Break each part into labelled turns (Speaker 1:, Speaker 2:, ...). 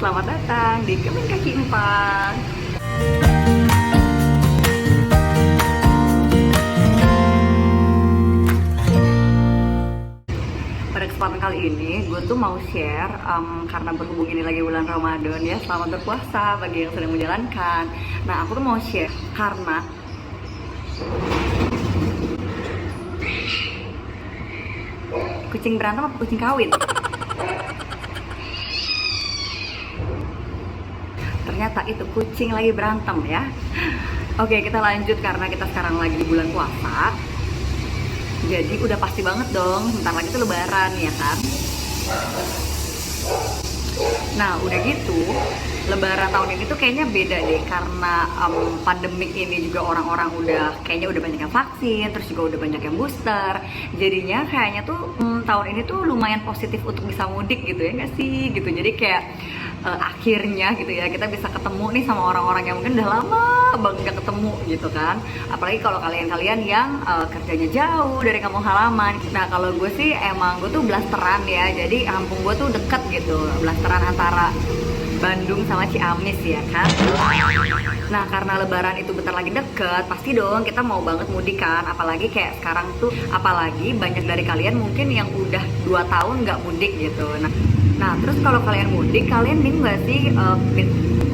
Speaker 1: selamat datang di Kemen Kaki Empang. Pada kesempatan kali ini, gue tuh mau share, karena berhubung ini lagi bulan Ramadan ya, selamat berpuasa bagi yang sedang menjalankan. Nah, aku tuh mau share karena kucing berantem apa kucing kawin? Ternyata itu kucing lagi berantem ya. Oke, kita lanjut karena kita sekarang lagi bulan puasa. Jadi udah pasti banget dong, bentar lagi tuh lebaran ya kan. Nah udah gitu, lebaran tahun ini tuh kayaknya beda deh. Karena pandemik ini juga orang-orang kayaknya udah banyak yang vaksin, terus juga udah banyak yang booster. Jadinya kayaknya tuh tahun ini tuh lumayan positif untuk bisa mudik gitu ya nggak sih gitu. Jadi kayak akhirnya gitu ya kita bisa ketemu nih sama orang-orang yang mungkin udah lama banget nggak ketemu gitu kan. Apalagi kalau kalian-kalian yang kerjanya jauh dari kampung halaman. Nah kalau gue sih emang gue tuh blasteran ya, jadi kampung gue tuh deket gitu, blasteran antara Bandung sama Ciamis ya kan. Nah karena lebaran itu bentar lagi deket, pasti dong kita mau banget mudik kan. Apalagi kayak sekarang tuh, apalagi banyak dari kalian mungkin yang udah 2 tahun nggak mudik gitu. Nah terus kalau kalian mudik, kalian bingung gak sih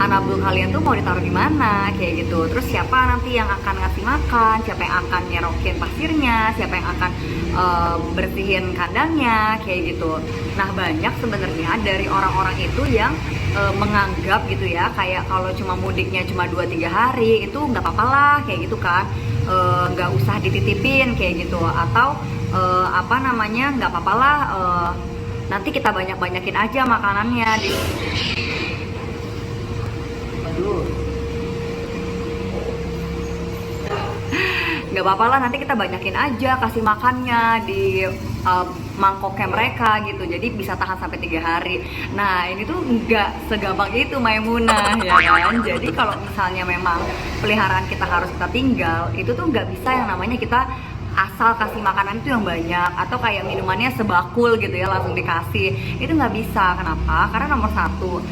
Speaker 1: anabul kalian tuh mau ditaruh di mana kayak gitu. Terus siapa nanti yang akan ngasih makan, siapa yang akan nyerokin pasirnya, siapa yang akan bersihin kandangnya kayak gitu. Nah banyak sebenarnya dari orang-orang itu yang menganggap gitu ya, kayak kalau cuma mudiknya cuma 2-3 hari itu nggak apa-apa lah kayak gitu kan, nggak usah dititipin kayak gitu, atau apa namanya, nggak apa-apa lah, nanti kita banyak-banyakin aja makanannya di. Aduh. Nggak apa-apa lah, nanti kita banyakin aja kasih makannya di mangkoknya mereka gitu, jadi bisa tahan sampai 3 hari. Nah ini tuh nggak segampang itu Maimunah ya kan. Jadi kalau misalnya memang peliharaan kita harus kita tinggal, itu tuh nggak bisa yang namanya kita asal kasih makanan itu yang banyak, atau kayak minumannya sebakul gitu ya langsung dikasih. Itu nggak bisa. Kenapa? Karena nomor satu,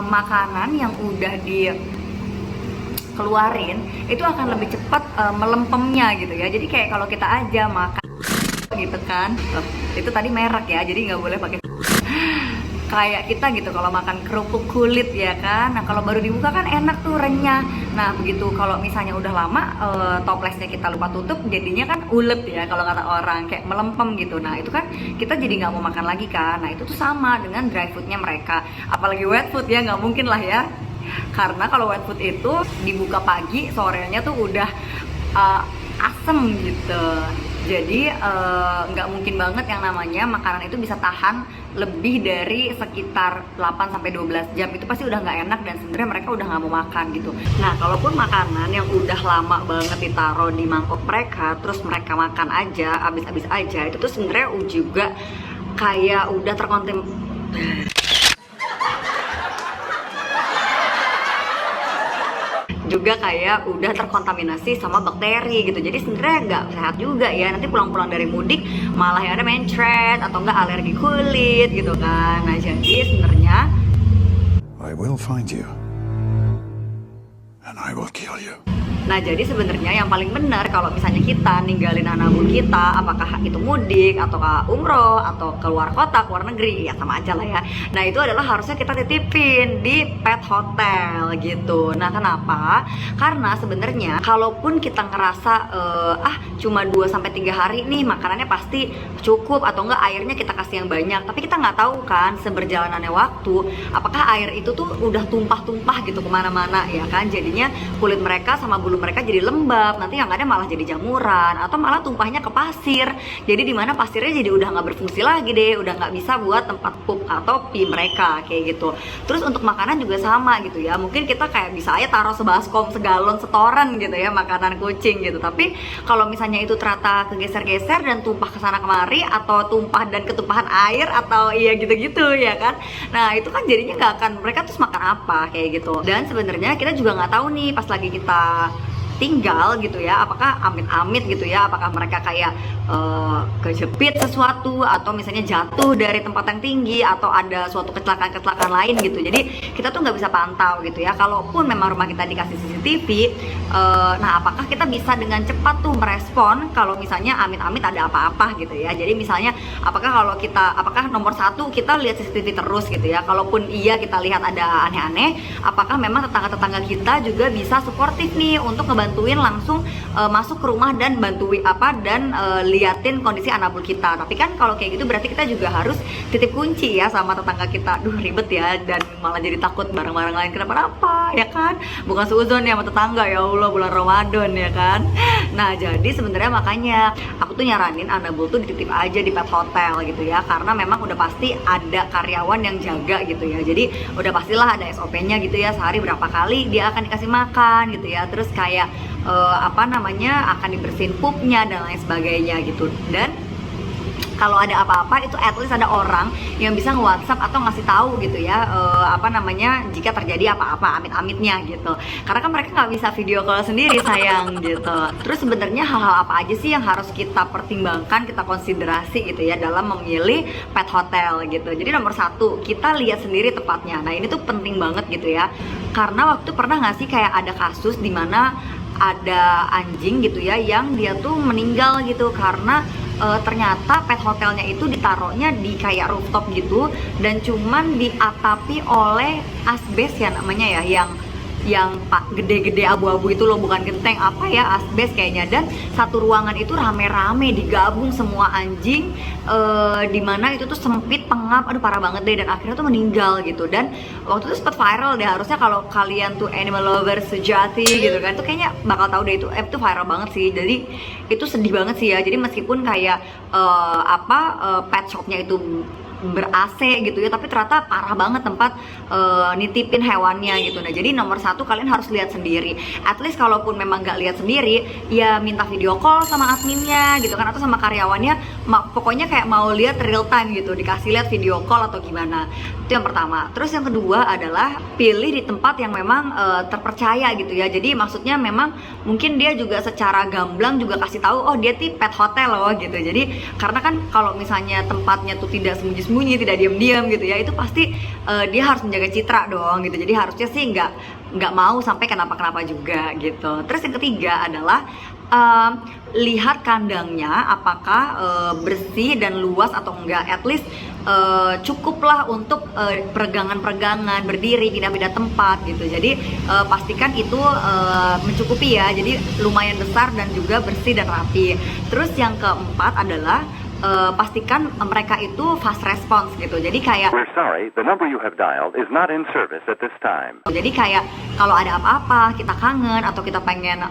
Speaker 1: makanan yang udah dikeluarin itu akan lebih cepat melempemnya gitu ya. Jadi kayak kalau kita aja makan gitu kan, itu tadi merek ya, jadi nggak boleh pakai kayak kita gitu kalau makan kerupuk kulit ya kan. Nah kalau baru dibuka kan enak tuh, renyah. Nah begitu kalau misalnya udah lama toplesnya kita lupa tutup, jadinya kan ulet ya kalau kata orang, kayak melempem gitu. Nah itu kan kita jadi nggak mau makan lagi kan. Nah itu tuh sama dengan dry foodnya mereka, apalagi wet food ya, nggak mungkin lah ya. Karena kalau wet food itu dibuka pagi, sorenya tuh udah asem gitu. Jadi nggak mungkin banget yang namanya makanan itu bisa tahan lebih dari sekitar 8-12 jam. Itu pasti udah nggak enak dan sebenarnya mereka udah nggak mau makan gitu. Nah kalaupun makanan yang udah lama banget ditaruh di mangkok mereka, terus mereka makan aja, habis-habis aja, itu tuh sebenarnya juga kayak udah juga kayak udah terkontaminasi sama bakteri gitu. Jadi sebenarnya nggak sehat juga ya, nanti pulang-pulang dari mudik malah yang ada mencret atau enggak alergi kulit gitu kan. Nah jadi sebenarnya
Speaker 2: I will find you and I will kill you.
Speaker 1: Nah jadi sebenarnya yang paling benar kalau misalnya kita ninggalin anabul kita, apakah itu mudik atau umroh atau keluar kota, keluar negeri, ya sama aja lah ya. Nah itu adalah harusnya kita titipin di pet hotel gitu. Nah kenapa? Karena sebenarnya kalaupun kita ngerasa cuma 2-3 hari nih makanannya pasti cukup, atau enggak airnya kita kasih yang banyak, tapi kita nggak tahu kan seberjalanannya waktu apakah air itu tuh udah tumpah-tumpah gitu kemana-mana ya kan. Jadinya kulit mereka sama bulu mereka jadi lembab, nanti yang ada malah jadi jamuran atau malah tumpahnya ke pasir. Jadi dimana pasirnya jadi udah nggak berfungsi lagi deh, udah nggak bisa buat tempat pup atau pi mereka kayak gitu. Terus untuk makanan juga sama gitu ya, mungkin kita kayak bisa aja taruh sebaskom, segalon, setoran gitu ya makanan kucing gitu. Tapi kalau misalnya itu ternyata kegeser-geser dan tumpah ke sana kemari, atau tumpah dan ketumpahan air, atau iya gitu-gitu ya kan. Nah itu kan jadinya nggak akan, mereka terus makan apa kayak gitu. Dan sebenarnya kita juga nggak tahu nih pas lagi kita tinggal gitu ya, apakah amit-amit gitu ya, apakah mereka kayak kejepit sesuatu, atau misalnya jatuh dari tempat yang tinggi, atau ada suatu kecelakaan lain gitu. Jadi kita tuh nggak bisa pantau gitu ya. Kalaupun memang rumah kita dikasih CCTV, nah apakah kita bisa dengan cepat tuh merespon kalau misalnya amit-amit ada apa-apa gitu ya. Jadi misalnya apakah nomor satu kita lihat CCTV terus gitu ya. Kalaupun iya kita lihat ada aneh-aneh, apakah memang tetangga-tetangga kita juga bisa suportif nih untuk ngebantuin langsung masuk ke rumah dan liatin kondisi anabul kita. Tapi kan kalau kayak gitu berarti kita juga harus titip kunci ya sama tetangga kita. Duh ribet ya, dan malah jadi takut barang-barang lain kenapa-napa ya kan. Bukan seuzon ya sama tetangga, ya Allah bulan Ramadan ya kan. Nah jadi sebenarnya makanya aku tuh nyaranin anabul tuh dititip aja di pet hotel gitu ya, karena memang udah pasti ada karyawan yang jaga gitu ya. Jadi udah pastilah ada SOP-nya gitu ya, sehari berapa kali dia akan dikasih makan gitu ya. Terus kayak akan dibersihin pupnya dan lain sebagainya gitu. Dan kalau ada apa-apa itu at least ada orang yang bisa nge-WhatsApp atau ngasih tahu gitu ya, jika terjadi apa-apa amit-amitnya gitu. Karena kan mereka nggak bisa video call sendiri sayang gitu. Terus sebenarnya hal-hal apa aja sih yang harus kita pertimbangkan, kita konsiderasi gitu ya dalam memilih pet hotel gitu. Jadi nomor satu, kita lihat sendiri tempatnya. Nah ini tuh penting banget gitu ya. Karena waktu pernah nggak sih kayak ada kasus dimana ada anjing gitu ya yang dia tuh meninggal gitu karena ternyata pet hotelnya itu ditaruhnya di kayak rooftop gitu, dan cuman diatapi oleh asbes ya namanya ya, yang gede-gede abu-abu itu loh, bukan genteng, apa ya, asbes kayaknya. Dan satu ruangan itu rame-rame digabung semua anjing, dimana itu tuh sempit, pengap, aduh parah banget deh, dan akhirnya tuh meninggal gitu. Dan waktu itu sempat viral deh, harusnya kalau kalian tuh animal lover sejati gitu kan, tuh kayaknya bakal tahu deh itu viral banget sih. Jadi itu sedih banget sih ya. Jadi meskipun kayak pet shopnya itu ber-AC gitu ya, tapi ternyata parah banget tempat nitipin hewannya gitu. Nah jadi nomor satu kalian harus lihat sendiri. At least kalaupun memang nggak lihat sendiri, ya minta video call sama adminnya gitu kan, atau sama karyawannya, pokoknya kayak mau lihat real time gitu, dikasih lihat video call atau gimana. Itu yang pertama. Terus yang kedua adalah pilih di tempat yang memang terpercaya gitu ya. Jadi maksudnya memang mungkin dia juga secara gamblang juga kasih tahu, oh dia tuh pet hotel loh gitu. Jadi karena kan kalau misalnya tempatnya tuh tidak sembunyi-sembunyi, tidak diam-diam gitu ya, itu pasti dia harus menjaga citra dong gitu. Jadi harusnya sih nggak mau sampai kenapa-kenapa juga gitu. Terus yang ketiga adalah lihat kandangnya apakah bersih dan luas atau enggak. At least cukuplah untuk peregangan-peregangan, berdiri, pindah-pindah tempat gitu. Jadi pastikan itu mencukupi ya. Jadi lumayan besar dan juga bersih dan rapi. Terus yang keempat adalah pastikan mereka itu fast response gitu. Jadi kayak
Speaker 3: We're sorry, the number you have dialed is not in service at this time.
Speaker 1: Jadi kayak kalau ada apa-apa, kita kangen atau kita pengen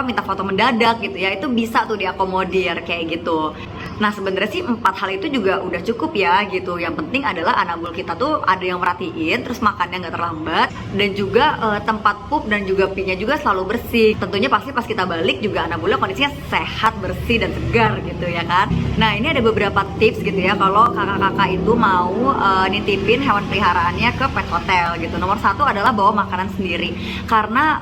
Speaker 1: minta foto mendadak gitu ya, itu bisa tuh diakomodir kayak gitu. Nah sebenarnya sih 4 hal itu juga udah cukup ya gitu. Yang penting adalah anabul kita tuh ada yang merhatiin, terus makannya nggak terlambat, dan juga tempat pup dan juga pinya juga selalu bersih. Tentunya pasti pas kita balik juga anabulnya kondisinya sehat, bersih dan segar gitu ya kan. Nah ini ada beberapa tips gitu ya kalau kakak-kakak itu mau nitipin hewan peliharaannya ke pet hotel gitu. Nomor satu adalah bawa makanan sendiri, karena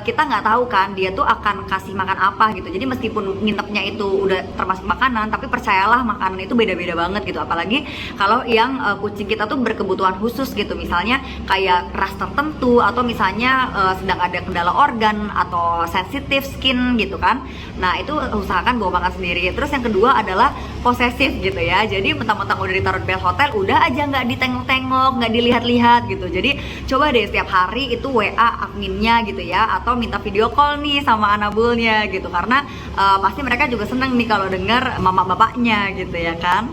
Speaker 1: kita nggak tahu kan dia tuh akan kasih makan apa gitu. Jadi meskipun nginepnya itu udah termasuk makanan, tapi percayalah makanan itu beda-beda banget gitu. Apalagi kalau yang kucing kita tuh berkebutuhan khusus gitu, misalnya kayak ras tertentu, atau misalnya sedang ada kendala organ atau sensitif skin gitu kan. Nah itu usahakan bawa makan sendiri. Terus yang kedua adalah posesif gitu ya. Jadi mentang-mentang udah ditaruh di bed hotel, udah aja nggak ditengok-tengok, nggak dilihat-lihat gitu. Jadi coba deh setiap hari itu WA adminnya gitu ya, atau minta video call nih sama anabulnya gitu. Karena pasti mereka juga seneng nih kalau dengar mama bapaknya gitu ya kan.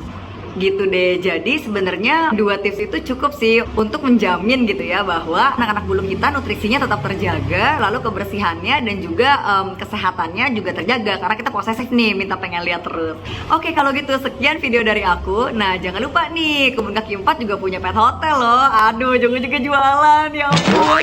Speaker 1: Gitu deh. Jadi sebenarnya 2 tips itu cukup sih untuk menjamin gitu ya bahwa anak-anak bulu kita nutrisinya tetap terjaga, lalu kebersihannya dan juga kesehatannya juga terjaga, karena kita posesif nih, minta pengen lihat terus. Oke kalau gitu sekian video dari aku. Nah jangan lupa nih, Kebun Kaki 4 juga punya pet hotel loh. Aduh jangan juga jualan ya ampun.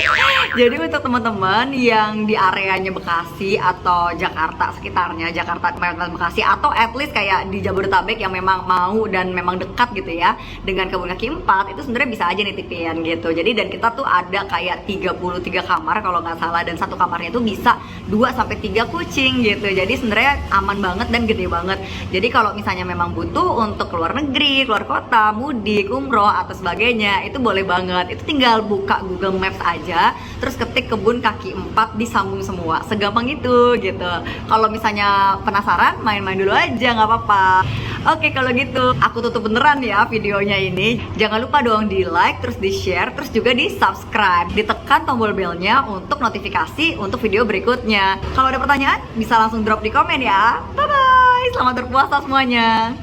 Speaker 1: Jadi untuk teman-teman yang di areanya Bekasi atau Jakarta sekitarnya, Jakarta, Bekasi, atau at least kayak di Jabodetabek yang memang mau dan memang dekat gitu ya dengan kebun kaki 4, itu sebenarnya bisa aja nitipin gitu. Jadi dan kita tuh ada kayak 33 kamar kalau nggak salah, dan satu kamarnya itu bisa 2-3 kucing gitu. Jadi sebenarnya aman banget dan gede banget. Jadi kalau misalnya memang butuh untuk keluar negeri, keluar kota, mudik, umroh atau sebagainya, itu boleh banget. Itu tinggal buka Google Maps aja, terus ketik kebun kaki 4, disambung semua. Segampang itu gitu. Kalau misalnya penasaran, main-main dulu aja, nggak apa-apa. Oke, kalau gitu aku tutup beneran ya videonya ini. Jangan lupa dong di like, terus di share, terus juga di subscribe. Ditekan tombol belnya untuk notifikasi untuk video berikutnya. Kalau ada pertanyaan bisa langsung drop di komen ya. Bye bye, selamat berpuasa semuanya.